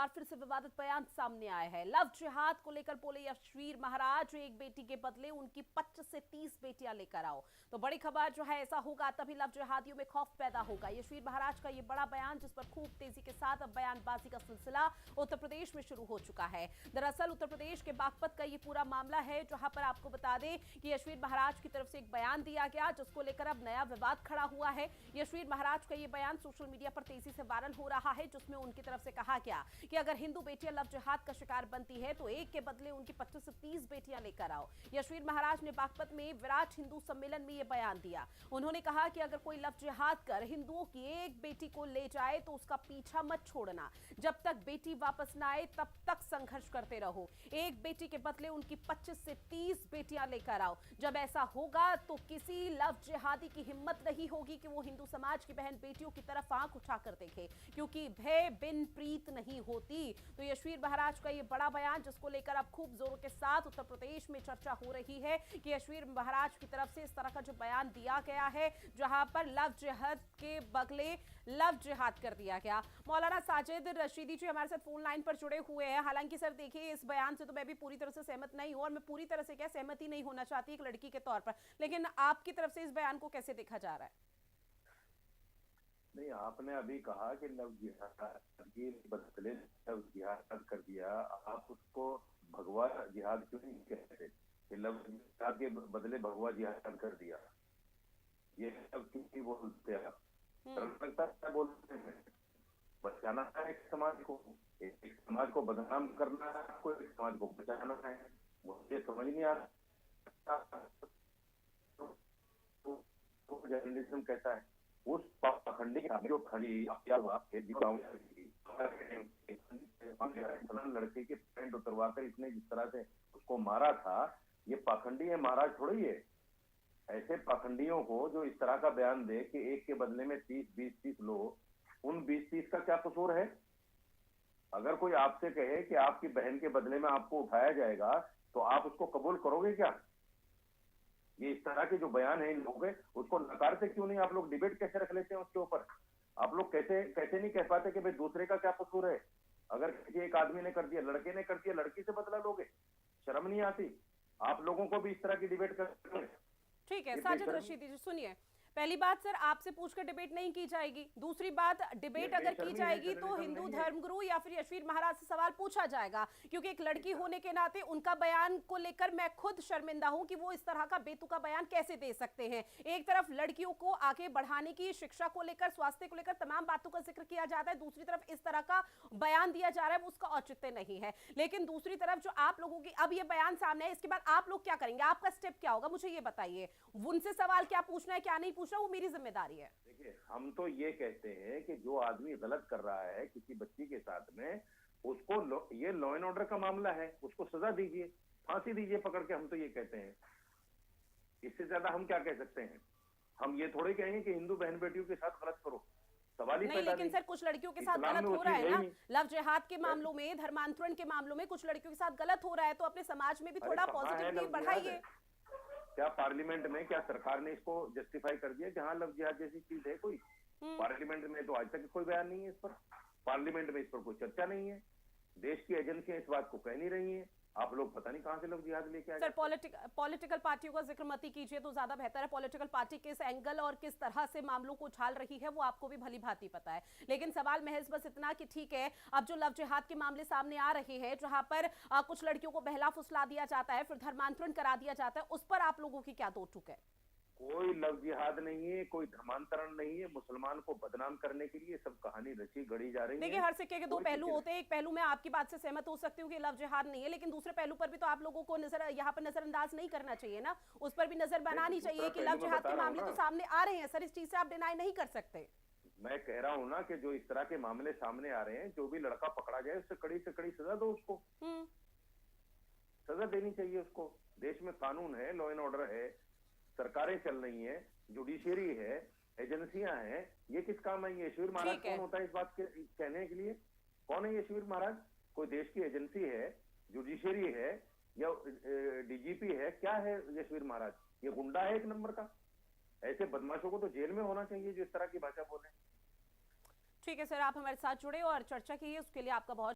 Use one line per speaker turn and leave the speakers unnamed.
बार फिर से विवादित बयान सामने आया है। लव जिहाद को लेकर बोले यशवीर महाराज, एक बेटी के बदले उनकी 25 से 30 बेटियां लेकर आओ। तो बड़ी खबर जो है, ऐसा होगा तभी लव जिहादियों में खौफ पैदा होगा। यशवीर महाराज का ये बड़ा बयान, जिस पर खूब तेजी के साथ अब बयानबाजी का सिलसिला उत्तर प्रदेश में शुरू हो चुका है। दरअसल उत्तर प्रदेश के बागपत का ये पूरा मामला है, जहां पर आपको बता दें कि यशवीर महाराज की तरफ से एक बयान दिया गया, जिसको लेकर अब नया विवाद खड़ा हुआ है। यशवीर महाराज का ये बयान सोशल मीडिया पर तेजी से वायरल हो रहा है, जिसमें उनकी तरफ से कहा गया कि अगर हिंदू बेटियां लव जिहाद का शिकार बनती है तो एक के बदले उनकी 25 से 30 बेटियां लेकर आओ। यशवीर महाराज ने बागपत में विराट हिंदू सम्मेलन में यह बयान दिया। उन्होंने कहा कि अगर कोई लव जिहाद कर हिंदुओं की एक बेटी को ले जाए तो उसका पीछा मत छोड़ना। जब तक बेटी वापस ना आए तब तक संघर्ष करते रहो। एक बेटी के बदले उनकी 25 से 30 बेटियां लेकर आओ। जब ऐसा होगा तो किसी लव जिहादी की हिम्मत नहीं होगी कि वो हिंदू समाज की बहन बेटियों की तरफ आंख उठाकर देखे, क्योंकि भय बिन प्रीत नहीं होती। तो यशवीर महाराज का ये बड़ा बयान, जिसको लेकर अब खूब जोरों के साथ उत्तर प्रदेश में चर्चा हो रही है कि यशवीर महाराज की तरफ से इस तरह का जो बयान दिया गया है, जहां पर लव जिहाद के बदले लव जिहाद कर दिया गया। मौलाना साजिद रशीदी जी हमारे साथ फोन लाइन पर जुड़े हुए हैं। हालांकि सर देखिए, इस बयान से तो मैं भी पूरी तरह से सहमत नहीं हूं, और मैं पूरी तरह से क्या सहमति नहीं होना चाहती एक लड़की के तौर पर, लेकिन आपकी तरफ से इस बयान को कैसे देखा जा रहा है?
नहीं, आपने अभी कहा कि लव जिहाद के बदले लव जिहाद कर दिया। आप उसको भगवा जिहाद क्यों नहीं कहते कि लव जिहाद के बदले भगवा जिहाद कर दिया? ये सब क्यों नहीं बोलते आप? क्या बोलते हैं? बचाना है एक समाज को, एक समाज को बदनाम करना है, आपको एक समाज को बचाना है। मुझे समझ नहीं आता तो जर्नलिज्म कहता है। उस पाखंडी जो खड़ी लड़के के पैंट उतरवाकर इसने जिस तरह से उसको मारा था, ये पाखंडी है, महाराज थोड़ी है। ऐसे पाखंडियों को जो इस तरह का बयान दे कि एक के बदले में 30-20-30 लो, उन 20-30 का क्या कसूर है? अगर कोई आपसे कहे कि आपकी बहन के बदले में आपको उठाया जाएगा, तो आप उसको कबूल करोगे क्या? ये इस तरह के जो बयान है इन लोगों के, उसको नकारते क्यों नहीं? आप लोग डिबेट कैसे रख लेते हैं उसके ऊपर? आप लोग कैसे नहीं कह पाते कि भाई दूसरे का क्या कसूर है? अगर किसी एक आदमी ने कर दिया, लड़के ने कर दिया, लड़की से बदला लोगे? शर्म नहीं आती? आप लोगों को भी इस तरह की डिबेट कर।
ठीक है साजिद रशीदी जी, सुनिए, पहली बात सर, आपसे पूछकर डिबेट नहीं की जाएगी। दूसरी बात, डिबेट अगर की जाएगी तो हिंदू धर्मगुरु या फिर यशवीर महाराज से सवाल पूछा जाएगा, क्योंकि एक लड़की होने के नाते उनका बयान को लेकर मैं खुद शर्मिंदा हूं कि वो इस तरह का बेतुका बयान कैसे दे सकते हैं। एक तरफ लड़कियों को आगे बढ़ाने की, शिक्षा को लेकर, स्वास्थ्य को लेकर तमाम बातों का जिक्र किया जाता है, दूसरी तरफ इस तरह का बयान दिया जा रहा है, उसका औचित्य नहीं है। लेकिन दूसरी तरफ जो आप लोगों की अब ये बयान सामने है, इसके बाद आप लोग क्या करेंगे? आपका स्टेप क्या होगा, मुझे ये बताइए। उनसे सवाल क्या पूछना है, क्या नहीं पूछना, वो मेरी जिम्मेदारी है।
देखिए, हम तो ये कहते हैं कि जो आदमी गलत कर रहा है किसी बच्ची के साथ में, उसको ये लॉ एंड ऑर्डर का मामला है, उसको सजा दीजिए, फांसी दीजिए पकड़ के। हम तो ये कहते हैं, इससे ज्यादा हम क्या कह सकते हैं? हम ये थोड़े कहेंगे कि हिंदू बहन बेटियों के साथ गलत करो, सवाल ही
नहीं।
पैदा
लेकिन सर कुछ लड़कियों के साथ गलत हो रहा है ना, लव जिहाद के मामलों में, धर्मांतरण के मामलों में कुछ लड़कियों के साथ गलत हो रहा है, तो अपने समाज में भी थोड़ा पॉजिटिविटी बढ़ाइए।
क्या पार्लियामेंट में, क्या सरकार ने इसको जस्टिफाई कर दिया कि हाँ लव जिहाद जैसी चीज है कोई? पार्लियामेंट में तो आज तक कोई बयान नहीं है इस पर। पार्लियामेंट में इस पर कोई चर्चा नहीं है। देश की एजेंसियां इस बात को कह नहीं रही हैं। आप लोग पता नहीं कहां से लव जिहाद लेके आए।
सर पॉलिटिकल पार्टियों का जिक्र मत कीजिए तो ज्यादा बेहतर है। पॉलिटिकल पार्टी किस एंगल और किस तरह से मामलों को उछाल रही है वो आपको भी भली भांति पता है। लेकिन सवाल महज बस इतना कि ठीक है, अब जो लव जिहाद के मामले सामने आ रहे हैं, जहां पर कुछ लड़कियों को बहला फुसला दिया जाता है, फिर धर्मांतरण करा दिया जाता है, उस पर आप लोगों की क्या दो टूक है?
कोई लव जिहाद नहीं है, कोई धर्मांतरण नहीं है। मुसलमान को बदनाम करने के लिए सब कहानी रची गढ़ी जा रही है।
देखिए, हर सिक्के के दो पहलू होते हैं। एक पहलू में आपकी बात से सहमत हो सकती हूँ कि लव जिहाद नहीं है, लेकिन दूसरे पहलू पर भी तो आप लोगों को यहाँ पर नजरअंदाज नहीं करना चाहिए ना, उस पर भी नजर बनानी चाहिए कि लव जिहाद के मामले तो सामने आ रहे हैं सर, इस चीज से आप डिनाई नहीं कर सकते।
मैं कह रहा हूँ ना कि जो इस तरह के मामले सामने आ रहे हैं, जो भी लड़का पकड़ा जाए उससे कड़ी से कड़ी सजा दो उसको। सजा देनी चाहिए उसको। देश में कानून है, लॉ एंड ऑर्डर है, सरकारें चल रही हैं, जुडिशियरी है, एजेंसियां हैं। ये किस काम है? यशवीर महाराज कौन होता है इस बात के कहने के लिए? कौन है यशवीर महाराज? कोई देश की एजेंसी है, जुडिशियरी है, या डीजीपी है? क्या है यशवीर महाराज? ये गुंडा है एक नंबर का। ऐसे बदमाशों को तो जेल में होना चाहिए जो इस तरह की भाषा बोले।
ठीक है सर, आप हमारे साथ जुड़े और चर्चा की, उसके लिए आपका बहुत